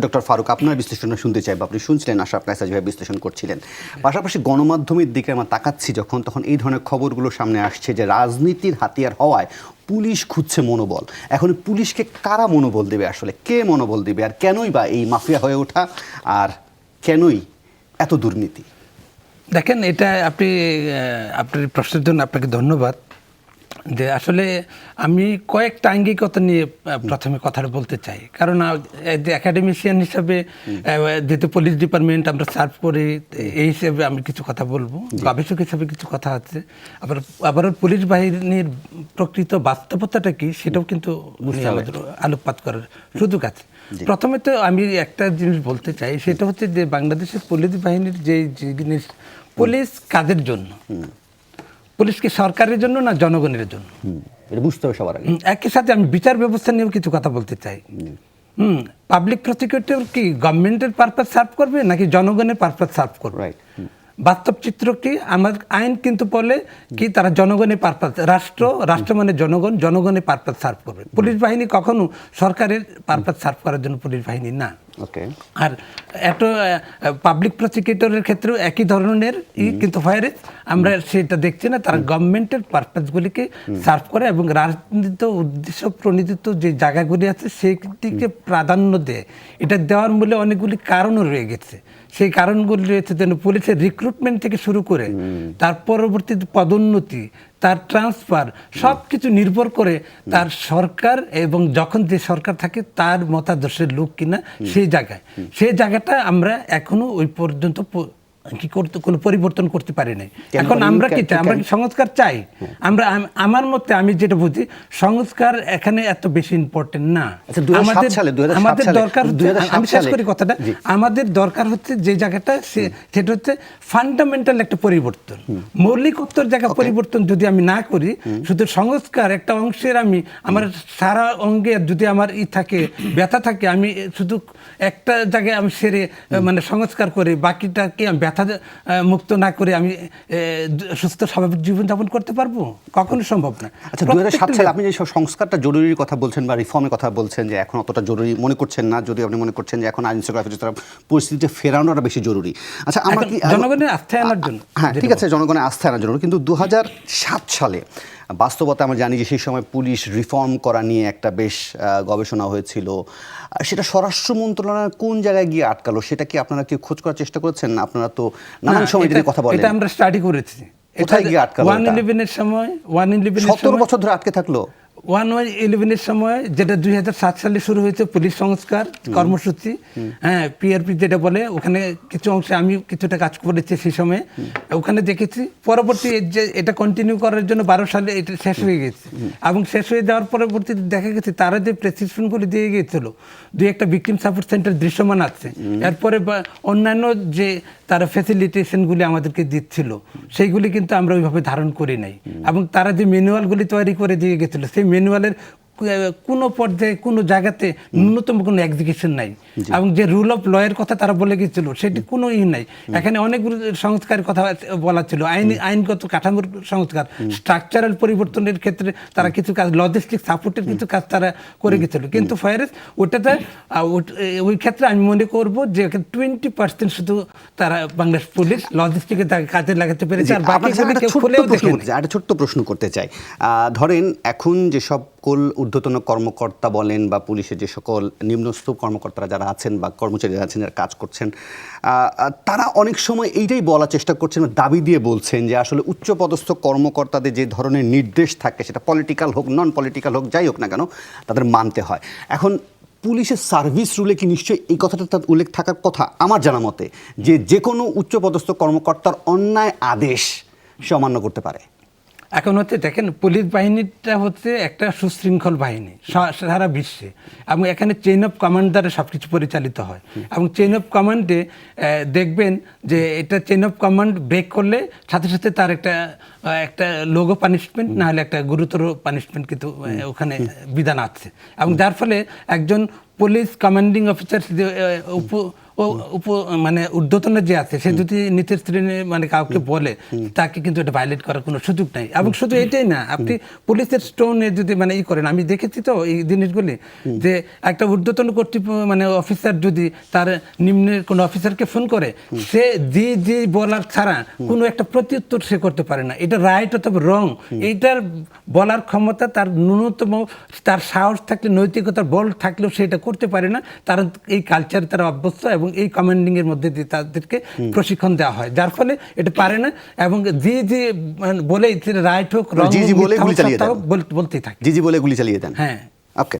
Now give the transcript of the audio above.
Doctor Faruk, আপনার বিশ্লেষণ শুনতে চাইব। আপনি শুনছিলেন আশরাফ কায়সার যেভাবে বিশ্লেষণ করছিলেন, পাশাপাশি গণমাধ্যমের দিকে আমরা তাকাচ্ছি তখন এই ধরনের খবরগুলো সামনে আসছে যে রাজনীতির হাতিয়ার হওয়ায় পুলিশ খুঁজছে মনোবল। এখন পুলিশকে কারা মনোবল দেবে, আসলে কে মনোবল দেবে, আর কেনই বা এই মাফিয়া হয়ে ওঠা, আর কেনই এত দুর্নীতি? দেখেন, এটা আপনার প্রশ্নের জন্য আপনাকে ধন্যবাদ। যে আসলে আমি কয়েকটা আঙ্গিকতা নিয়ে প্রথমে কথাটা বলতে চাই, কারণ একাডেমিশিয়ান হিসাবে যেহেতু পুলিশ ডিপার্টমেন্ট আমরা সার্ভ করি, এই হিসেবে আমি কিছু কথা বলবো, গবেষক হিসাবে কিছু কথা আছে, আবার পুলিশ বাহিনীর প্রকৃত বাস্তবতাটা কি সেটাও কিন্তু আমাদের আলোকপাত করার সুযোগ আছে। প্রথমে তো আমি একটা জিনিস বলতে চাই, সেটা হচ্ছে যে বাংলাদেশের পুলিশ বাহিনীর যে জিনিস, পুলিশ কাদের জন্য? পুলিশ কি সরকারের জন্য না জনগণের জন্য? এটা বুঝতে হবে সবার আগে। একই সাথে আমি বিচার ব্যবস্থা নিয়েও কিছু কথা বলতে চাই। পাবলিক প্রসিকিউটর কি গভর্নমেন্টের পারপাস সার্ভ করবে নাকি জনগণের পারপাস সার্ভ করবে? বাস্তব চিত্র কি? আমার আইন কিন্তু বলে কি তারা জনগণের পারপাস, রাষ্ট্র মানে জনগণ, জনগণের পারপাস সার্ভ করবে। পুলিশ বাহিনী কখনো সরকারের পারপাস সার্ভ করার জন্য পুলিশ বাহিনী না। আর এত পাবলিক প্রসিকিউটরের ক্ষেত্রেও একই ধরনের কিন্তু ফায়ারে আমরা সেটা দেখছি না, তারা গভর্নমেন্টের পারপাসগুলিকে সার্ভ করে এবং রাজনীতি উদ্দেশ্য প্রণীত যে জায়গাগুলি আছে সেটিকে প্রাধান্য দেয়। এটা দেওয়ার মূলে অনেকগুলি কারণও রয়ে গেছে। সেই কারণগুলি রয়েছে যেন পুলিশের রিক্রুটমেন্ট থেকে শুরু করে তার পরবর্তী পদোন্নতি, তার ট্রান্সফার, সব কিছু নির্ভর করে তার সরকার এবং যখন যে সরকার থাকে তার মতাদর্শের লোক কিনা সেই জায়গাটা আমরা এখনো ওই পর্যন্ত কি করতে কোনো পরিবর্তন করতে পারি নাই। এখন আমরা কি চাই? আমরা কি সংস্কার চাই? আমার মতে আমি যেটা বুঝি, সংস্কার এখানে এত বেশি ইম্পর্টেন্ট না। আমাদের দরকার, আমি শেষ করি কথাটা, আমাদের দরকার হচ্ছে যে জায়গাটা সেটা হচ্ছে ফান্ডামেন্টাল একটা পরিবর্তন, মৌলিকত্বর জায়গা পরিবর্তন যদি আমি না করি, শুধু সংস্কার একটা অংশের আমি আমার সারা অঙ্গে যদি আমার থাকে ব্যথা থাকে, আমি শুধু একটা জায়গায় আমি সেরে মানে সংস্কার করে বাকিটাকে আমি ব্যথা মুক্ত না করে আমি সুস্থ স্বাভাবিক জীবনযাপন করতে পারবো? কখনো সম্ভব না। আচ্ছা, 2007 সালে আপনি যে সংস্কারটা জরুরির কথা বলছেন বা রিফর্মের কথা বলছেন, যে এখন অতটা জরুরি মনে করছেন না, যদি আপনি মনে করছেন যে এখন আইন শৃঙ্খলা পরিস্থিতিতে ফেরানোটা বেশি জরুরি। আচ্ছা, আমরা কি জনগণের আস্থা আনার জন্য? হ্যাঁ, ঠিক আছে, জনগণের আস্থা আনার জন্য। কিন্তু 2007 সালে বাস্তবতা আমরা জানি যে সেই সময় পুলিশ রিফর্ম করা নিয়ে একটা বেশ গবেষণা হয়েছিল। সেটা স্বরাষ্ট্র মন্ত্রণালয় কোন জায়গায় গিয়ে আটকালো, সেটা কি আপনারা কি খোঁজ করার চেষ্টা করেছেন? আপনারা তো নানান সময় যদি কথা বলেন। এটা আমরা স্টাডি করেছি। কোথায় গিয়ে আটকালো? 111 সময় 17 বছর ধরে আটকে থাকলো। 111 সময়, যেটা 2007 সালে শুরু হয়েছে পুলিশ সংস্কার কর্মসূচি, হ্যাঁ, পিআরপি যেটা বলে, ওখানে কিছু অংশে আমি কিছুটা কাজ করেছি সেই সময়, ওখানে দেখেছি। পরবর্তী যে এটা কন্টিনিউ করার জন্য 12 সালে এটা শেষ হয়ে গেছে, এবং শেষ হয়ে যাওয়ার পরবর্তীতে দেখা গেছে তারা যে প্রেসক্রিপশনগুলি দিয়ে গিয়েছিল, দুই একটা ভিকটিম সাপোর্ট সেন্টার দৃশ্যমান আছে। এরপরে অন্যান্য যে তারা ফ্যাসিলিটেশনগুলি আমাদেরকে দিচ্ছিল সেইগুলি কিন্তু আমরা ওইভাবে ধারণ করি নাই, এবং তারা যে ম্যানুয়ালগুলি তৈরি করে দিয়ে গেছিল সেই ম্যানুয়ালের কোনো পর্যায়ে কোনো জায়গাতে ন্যূনতম কোনো এক্সিকিউশন নাই, এবং যে রুল অফ লয়ের কথা তারা বলে গেছিল সেটি কোনো নাই। এখানে অনেকগুলো সংস্কারের কথা বলা ছিল, আইনগত কাঠামোর সংস্কার, স্ট্রাকচারাল পরিবর্তনের ক্ষেত্রে তারা কিছু কাজ, লজিস্টিক সাপোর্টের কিছু কাজ তারা করে গেছিল। কিন্তু ফয়ারেজ ওটাতে ওই ক্ষেত্রে আমি মনে করবো যে 20% শুধু তারা বাংলাদেশ পুলিশ লজিস্টিকের কাজে লাগাতে পেরেছে, আর বাকিগুলি কেউ খুলেও দেখেনি। একটা ছোট্ট প্রশ্ন করতে চাই। ধরেন এখন যে সকল ঊর্ধ্বতন কর্মকর্তা বলেন বা পুলিশের যে সকল নিম্নস্থ কর্মকর্তারা যারা আছেন বা কর্মচারীরা আছেন যারা কাজ করছেন, তারা অনেক সময় এইটাই বলার চেষ্টা করছেন, দাবি দিয়ে বলছেন যে আসলে উচ্চপদস্থ কর্মকর্তাদের যে ধরনের নির্দেশ থাকে, সেটা পলিটিক্যাল হোক নন পলিটিক্যাল হোক যাই হোক না কেন, তাদের মানতে হয়। এখন পুলিশের সার্ভিস রুলে কি নিশ্চয়ই এই কথাটা তার উল্লেখ থাকার কথা? আমার জানা মতে যে কোনো উচ্চপদস্থ কর্মকর্তার অন্যায় আদেশ সে অমান্য করতে পারে। এখন হচ্ছে দেখেন, পুলিশ বাহিনীটা হচ্ছে একটা সুশৃঙ্খল বাহিনী সারা বিশ্বে, এবং এখানে চেইন অফ কমান্ড দ্বারা সব কিছু পরিচালিত হয়, এবং চেইন অফ কমান্ডে দেখবেন যে এটা চেইন অফ কমান্ড ব্রেক করলে সাথে সাথে তার একটা লোগো পানিশমেন্ট না হলে একটা গুরুতর পানিশমেন্ট কিন্তু ওখানে বিধান আছে, এবং যার ফলে একজন পুলিশ কমান্ডিং অফিসার মানে ঊর্ধ্বতন যে আছে সে যদি নিচের শ্রেণী মানে কাউকে বলে তাকে কিন্তু এটা ভায়োলেট করার কোনো সুযোগ নাই। এবং শুধু এটাই না, আপনি পুলিশের স্টোনে যদি মানে করেন, আমি দেখেছি তো এই জিনিসগুলি, যে একটা ঊর্ধ্বতন মানে অফিসার যদি তার নিম্নের কোনো অফিসারকে ফোন করে, সে যে বলার ছাড়া কোনো একটা প্রত্যুত্তর সে করতে পারে না। এটা রাইট অথবা রং এইটার বলার ক্ষমতা তার ন্যূনতম, তার সাহস থাকলে, নৈতিকতার বল থাকলেও সেটা করতে পারে না। তারা এই কালচারে তারা অভ্যস্ত এবং এই কমান্ডিং এর মধ্যে দিয়ে তাদেরকে প্রশিক্ষণ দেওয়া হয়, যার ফলে এটা পারে না। এবং যে বলে রাইট হোক, রং হোক, বলতেই থাকে। জি বলে গুলি চালিয়ে দেন। হ্যাঁ। ওকে।